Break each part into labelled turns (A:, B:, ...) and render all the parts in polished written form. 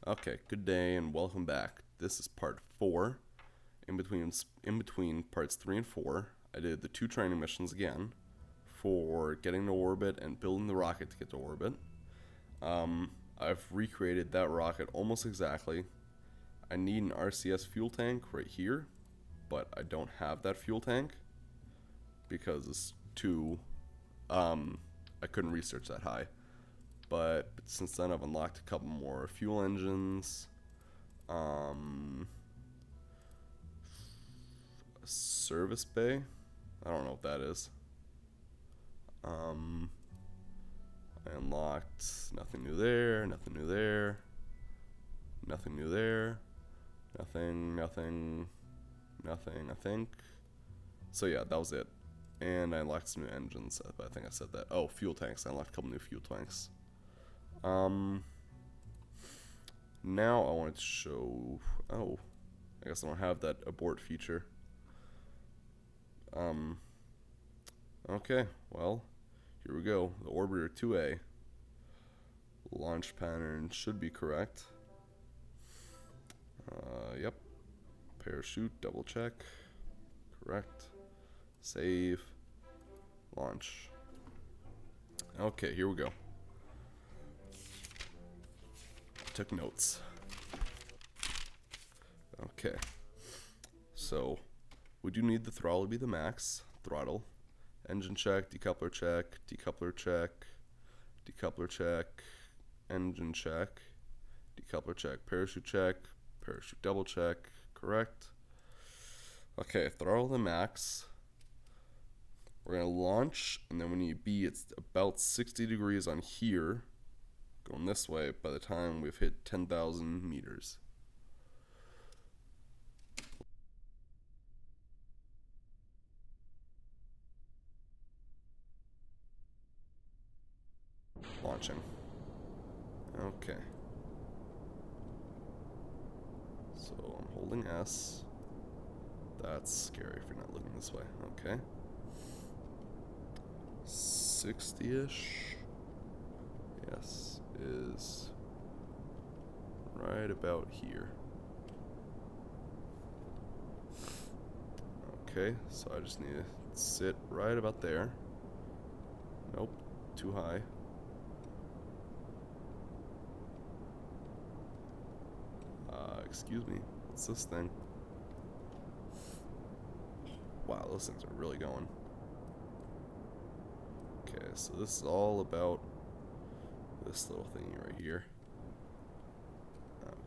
A: Okay, good day and welcome back. This is part 4. In between parts 3 and 4, I did the 2 training missions again for getting to orbit and building the rocket to get to orbit. I've recreated that rocket almost exactly. I need an RCS fuel tank right here, but I don't have that fuel tank because it's too, I couldn't research that high. But since then I've unlocked a couple more fuel engines, a service bay, I don't know what that is. I unlocked nothing new there, nothing new there, nothing new there, nothing, I think. So yeah, that was it. And I unlocked some new engines, I think I said that. Oh, fuel tanks, I unlocked a couple new fuel tanks. Now I wanted to show, oh, I guess I don't have that abort feature. Okay, well, here we go. The Orbiter 2A. Launch pattern should be correct. Yep. Parachute, double check. Correct. Save. Launch. Okay, here we go. Took notes. Okay. So, we do need the throttle to be the max. Throttle. Engine check, decoupler check, decoupler check, decoupler check, engine check, decoupler check, parachute double check, correct. Okay, throttle the max. We're gonna launch, and then when you be, it's about 60 degrees on here, going this way, by the time we've hit 10,000 meters. Launching. Okay. So I'm holding S. That's scary if you're not looking this way. Okay. 60-ish. Yes, is right about here. Okay, so I just need to sit right about there. Nope, too high. Excuse me, what's this thing? Wow, those things are really going. Okay, so this is all about this little thingy right here.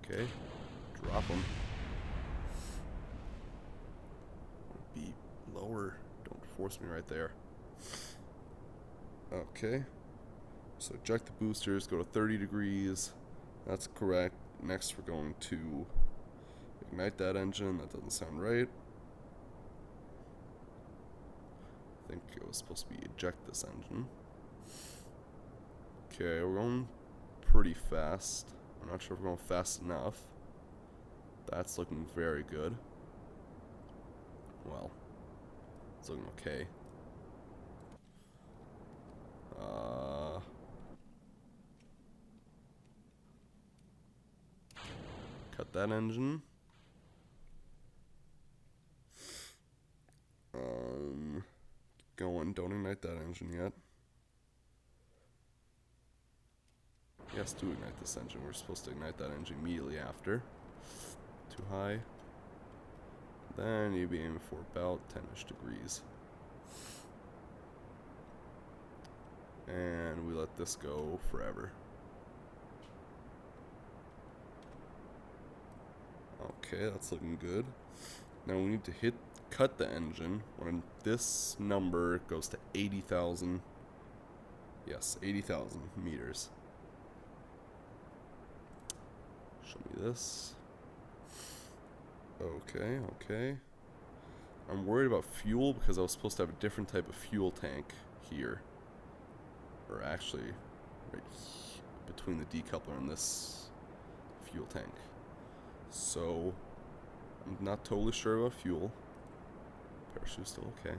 A: Okay, drop them. Be lower, don't force me right there. Okay, so eject the boosters, go to 30 degrees. That's correct. Next we're going to ignite that engine. That doesn't sound right. I think it was supposed to be eject this engine. Okay, we're going pretty fast. I'm not sure if we're going fast enough. That's looking very good. Well, it's looking okay. Cut that engine. Going. Don't ignite that engine yet. Yes, do ignite this engine. We're supposed to ignite that engine immediately after. Too high. Then you'd be aiming for about 10-ish degrees. And we let this go forever. Okay, that's looking good. Now we need to cut the engine when this number goes to 80,000. Yes, 80,000 meters. Show me this. Okay, okay. I'm worried about fuel because I was supposed to have a different type of fuel tank here. Or actually, right between the decoupler and this fuel tank. So, I'm not totally sure about fuel. Parachute's still okay.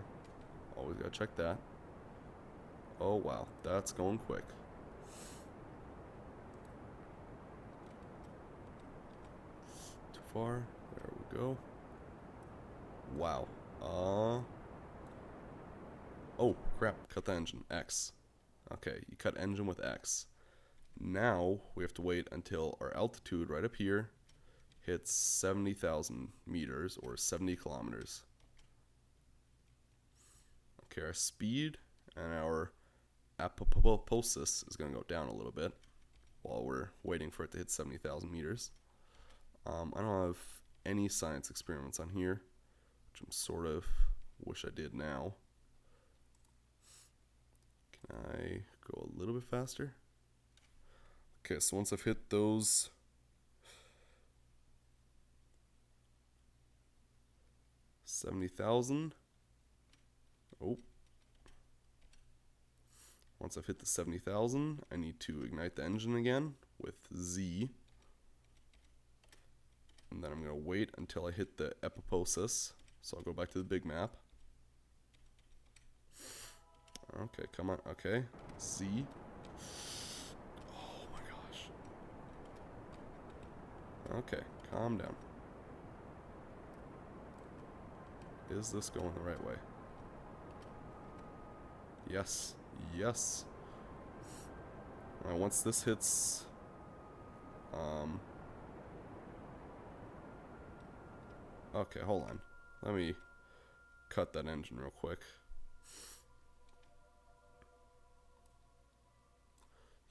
A: Always gotta check that. Oh wow, that's going quick. far. There we go. Wow. Oh, crap. Cut the engine. X. Okay, you cut engine with X. Now, we have to wait until our altitude right up here hits 70,000 meters, or 70 kilometers. Okay, our speed and our apoptosis is going to go down a little bit while we're waiting for it to hit 70,000 meters. I don't have any science experiments on here, which I'm sort of wish I did now. Can I go a little bit faster? Okay, so once I've hit those 70,000. Oh. Once I've hit the 70,000, I need to ignite the engine again with Z. And then I'm going to wait until I hit the apoptosis. So I'll go back to the big map. Okay, come on. Okay. Z. Oh my gosh. Okay, calm down. Is this going the right way? Yes. Yes. Alright, once this hits okay, hold on. Let me cut that engine real quick.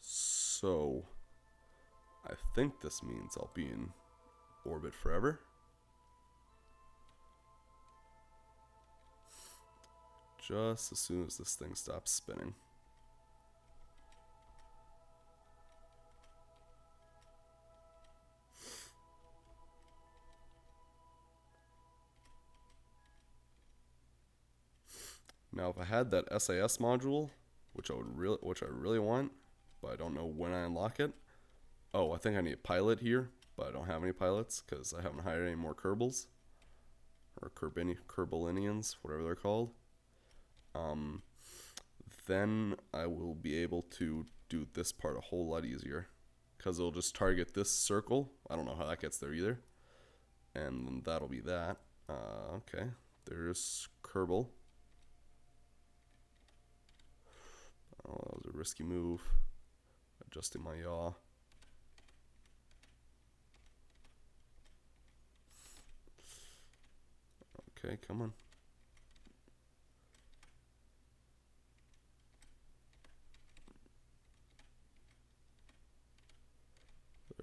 A: So I think this means I'll be in orbit forever. Just as soon as this thing stops spinning. Now, if I had that SAS module, which I really want, but I don't know when I unlock it. Oh, I think I need a pilot here, but I don't have any pilots because I haven't hired any more Kerbals or Kerbalinians, whatever they're called. Then I will be able to do this part a whole lot easier because it'll just target this circle. I don't know how that gets there either. And that'll be that. Okay, there's Kerbal. Oh, that was a risky move. Adjusting my yaw. Okay, come on.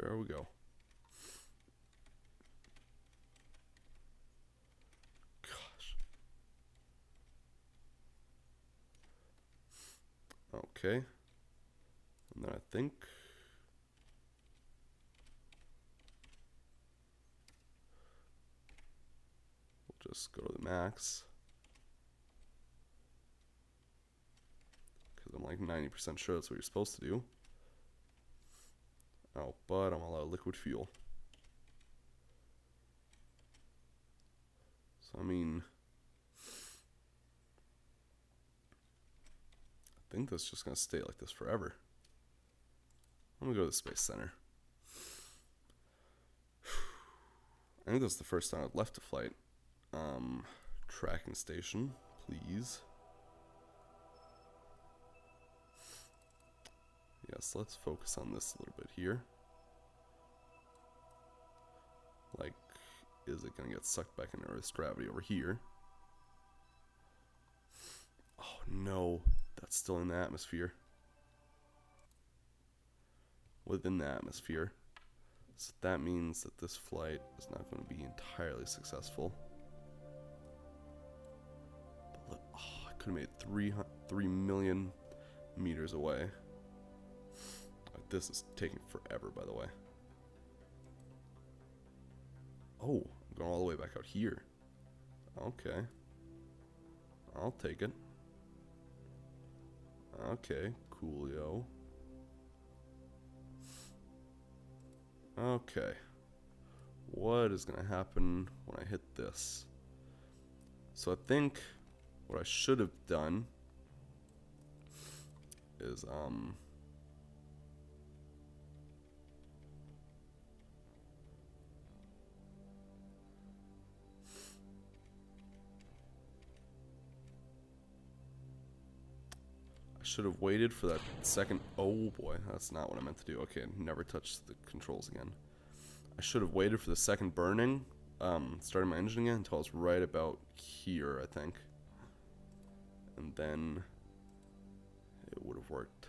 A: There we go. Gosh. Okay. And then I think we'll just go to the max. Because I'm like 90% sure that's what you're supposed to do. Oh, but I'm allowed liquid fuel. So, I mean, I think that's just going to stay like this forever. I'm going to go to the Space Center. I think that's the first time I've left a flight. Tracking station, please. Yes, let's focus on this a little bit here. Like, is it going to get sucked back into Earth's gravity over here? Oh no, that's still in the atmosphere. Within the atmosphere. So that means that this flight is not going to be entirely successful. But look, oh, I could have made 3 million meters away. This is taking forever, by the way. Oh, I'm going all the way back out here. Okay. I'll take it. Okay, coolio. Okay. What is going to happen when I hit this? So I think what I should have done is, should have waited for that second. Oh boy, that's not what I meant to do. Okay, never touch the controls again. I should have waited for the second burning, starting my engine again until I was right about here, I think. And then it would have worked.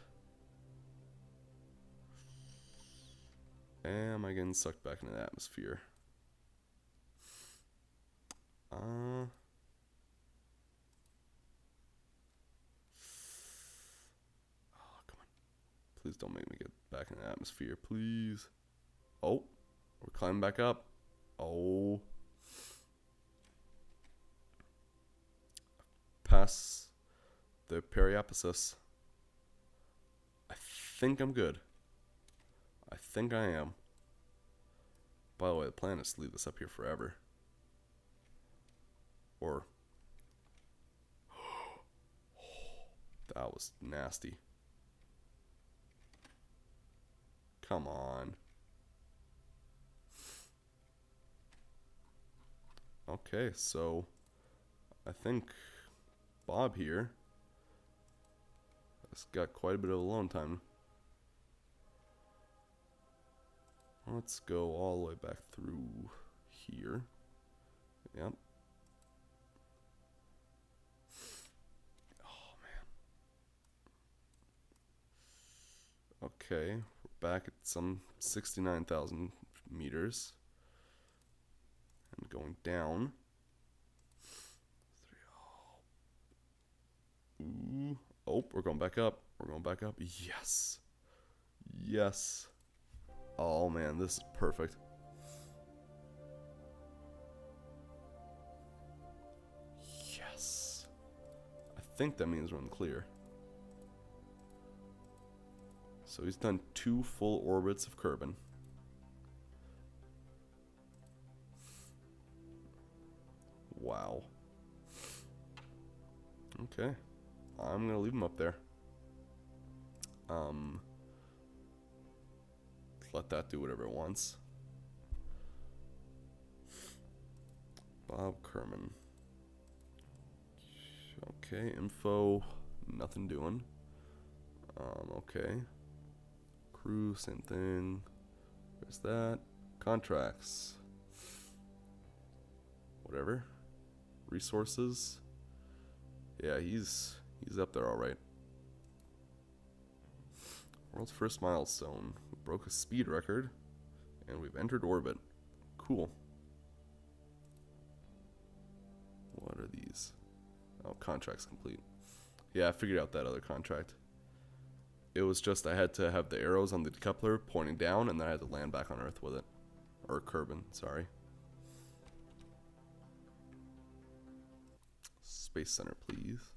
A: Am I getting sucked back into the atmosphere? Oh, come on. Please don't make me get back in the atmosphere, please. Oh, we're climbing back up. Oh. Pass the periaposis. I think I'm good. I think I am. By the way, the plan is to leave this up here forever. Or... that was nasty. Come on. Okay, so I think Bob here has got quite a bit of alone time. Let's go all the way back through here. Yep. Oh man. Okay, we're back at some 69,000 meters. And going down. Ooh. Oh, we're going back up. We're going back up. Yes. Yes. Oh man, this is perfect. Yes. I think that means we're in the clear. So he's done 2 full orbits of Kerbin. Wow. Okay. I'm gonna leave him up there. Let that do whatever it wants. Bob Kerman. Okay, info, nothing doing. Okay. Crew, same thing. There's that. Contracts. Whatever. Resources. Yeah, he's up there all right. World's first milestone. We broke a speed record, and we've entered orbit. Cool. What are these? Oh, contract's complete. Yeah, I figured out that other contract. It was just I had to have the arrows on the decoupler pointing down, and then I had to land back on Earth with it. Or Kerbin, sorry. Space Center, please.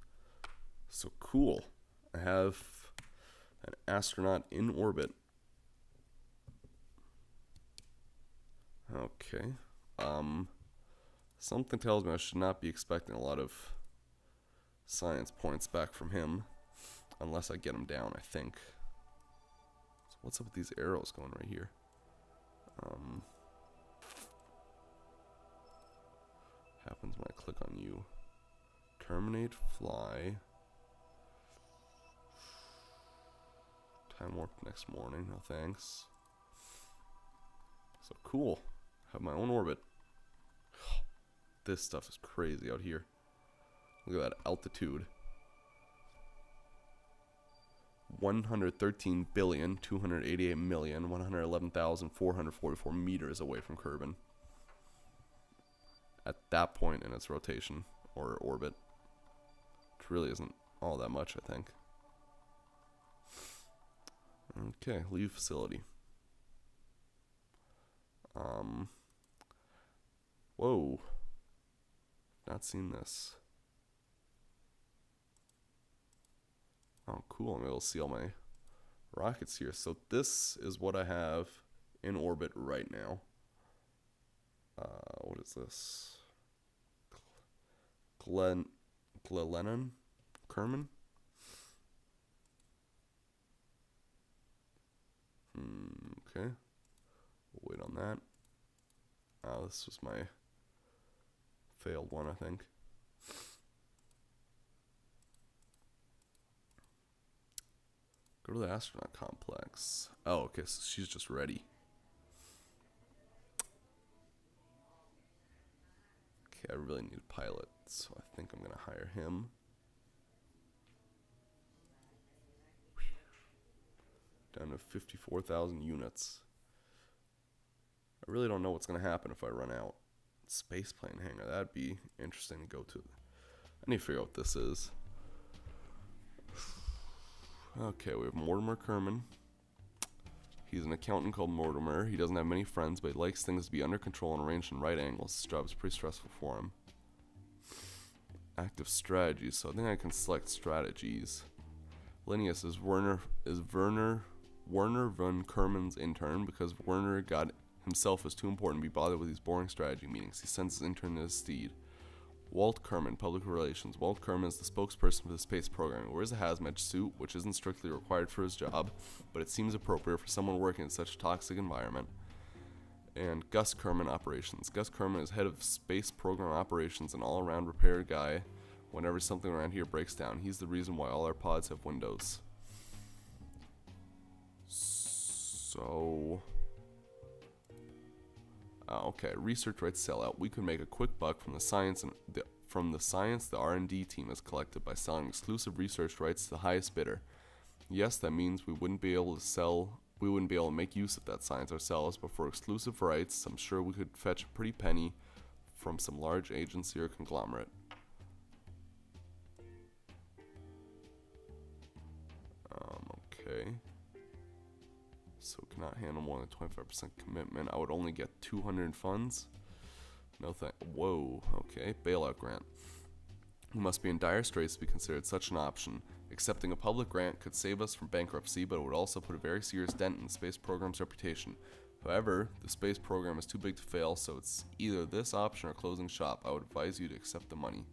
A: So cool. I have an astronaut in orbit. Okay. Something tells me I should not be expecting a lot of science points back from him. Unless I get him down, I think. So what's up with these arrows going right here? Happens when I click on you. Terminate, fly. Time warp next morning, no thanks. So cool. Have my own orbit. This stuff is crazy out here. Look at that altitude. 113,288,111,444 meters away from Kerbin. At that point in its rotation or orbit. Which really isn't all that much, I think. Okay, leave facility. Whoa. Not seen this. Oh, cool. I'm able to see all my rockets here. So this is what I have in orbit right now. What is this? Glennon? Kerman? Okay. We'll wait on that. Oh, this was my failed one, I think. Go to the astronaut complex. Oh, okay, so she's just ready. Okay, I really need a pilot, so I think I'm gonna hire him. Down to 54,000 units. I really don't know what's gonna happen if I run out. Spaceplane hangar, that'd be interesting to go to. I need to figure out what this is. Okay, we have Mortimer Kerman. He's an accountant called Mortimer. He doesn't have many friends, but he likes things to be under control and arranged in right angles. This job is pretty stressful for him. Active strategies, so I think I can select strategies. Linnaeus is Werner von Kerman's intern because Werner got himself is too important to be bothered with these boring strategy meetings. He sends his intern to his steed. Walt Kerman, Public Relations. Walt Kerman is the spokesperson for the space program. He wears a hazmat suit, which isn't strictly required for his job, but it seems appropriate for someone working in such a toxic environment. And Gus Kerman, Operations. Gus Kerman is head of space program operations and all-around repair guy. Whenever something around here breaks down, he's the reason why all our pods have windows. So... okay, research rights sellout. We could make a quick buck from the science the R&D team has collected by selling exclusive research rights to the highest bidder. Yes, that means we wouldn't be able to make use of that science ourselves, but for exclusive rights, I'm sure we could fetch a pretty penny from some large agency or conglomerate. Okay. So cannot handle more than 25% commitment. I would only get 200 in funds. No thank. Whoa. Okay. Bailout grant. We must be in dire straits to be considered such an option. Accepting a public grant could save us from bankruptcy, but it would also put a very serious dent in the space program's reputation. However, the space program is too big to fail, so it's either this option or closing shop. I would advise you to accept the money.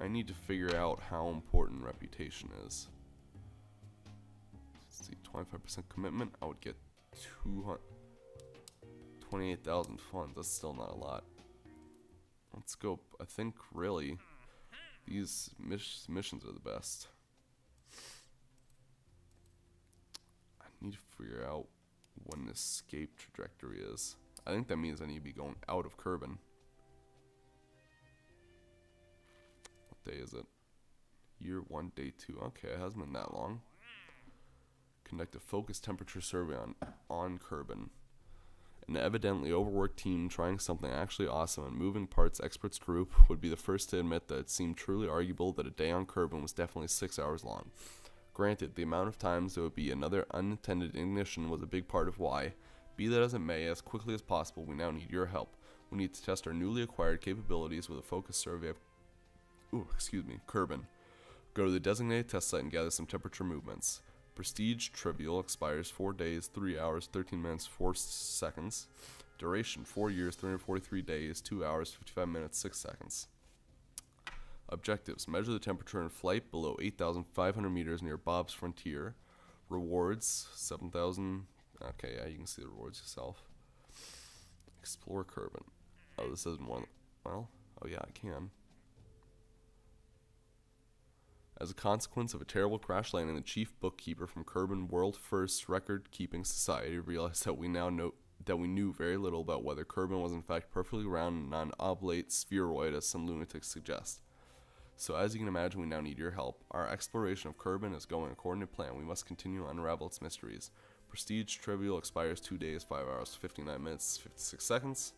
A: I need to figure out how important reputation is. 25% commitment, I would get 28,000 funds. That's still not a lot. Let's go. I think really these missions are the best. I need to figure out when the escape trajectory is. I think that means I need to be going out of Kerbin. What day is it? Year 1, day 2. Okay, it hasn't been that long. Conduct a focused temperature survey on Kerbin. An evidently overworked team trying something actually awesome and moving parts experts group would be the first to admit that it seemed truly arguable that a day on Kerbin was definitely 6 hours long. Granted, the amount of times there would be another unintended ignition was a big part of why. Be that as it may, as quickly as possible, we now need your help. We need to test our newly acquired capabilities with a focused survey of Kerbin. Go to the designated test site and gather some temperature movements. Prestige Trivial expires 4 days, 3 hours, 13 minutes, 4 seconds. Duration 4 years, 343 days, 2 hours, 55 minutes, 6 seconds. Objectives: measure the temperature in flight below 8,500 meters near Bob's Frontier. Rewards 7,000. Okay, yeah, you can see the rewards yourself. Explore Kerbin. Oh, this isn't one. Well, oh yeah, I can. As a consequence of a terrible crash landing, the chief bookkeeper from Kerbin World First Record Keeping Society realized that we knew very little about whether Kerbin was in fact perfectly round and non-oblate spheroid as some lunatics suggest. So as you can imagine, we now need your help. Our exploration of Kerbin is going according to plan. We must continue to unravel its mysteries. Prestige Trivial expires 2 days, 5 hours, 59 minutes, 56 seconds.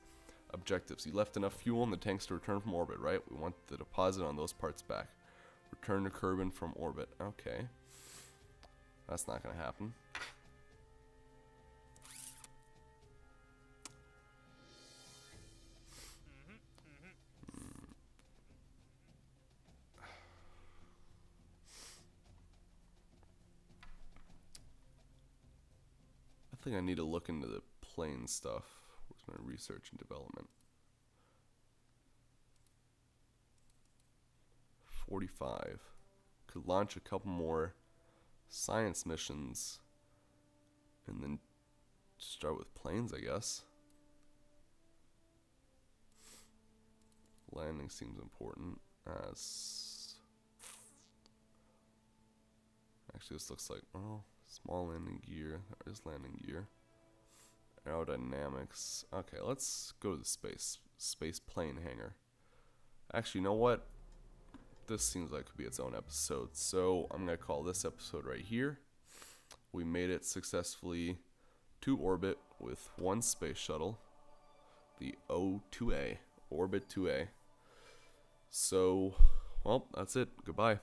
A: Objectives: you left enough fuel in the tanks to return from orbit, right? We want the deposit on those parts back. Return to Kerbin from orbit. Okay. That's not going to happen. I think I need to look into the plane stuff. Where's my research and development? 45. Could launch a couple more science missions and then start with planes, I guess. Landing seems important. Actually, this looks like, oh, small landing gear. There is landing gear. Aerodynamics. Okay, let's go to the space plane hangar. Actually, you know what? This seems like it could be its own episode. So I'm going to call this episode right here. We made it successfully to orbit with one space shuttle. The O2A. Orbit 2A. So, well, that's it. Goodbye.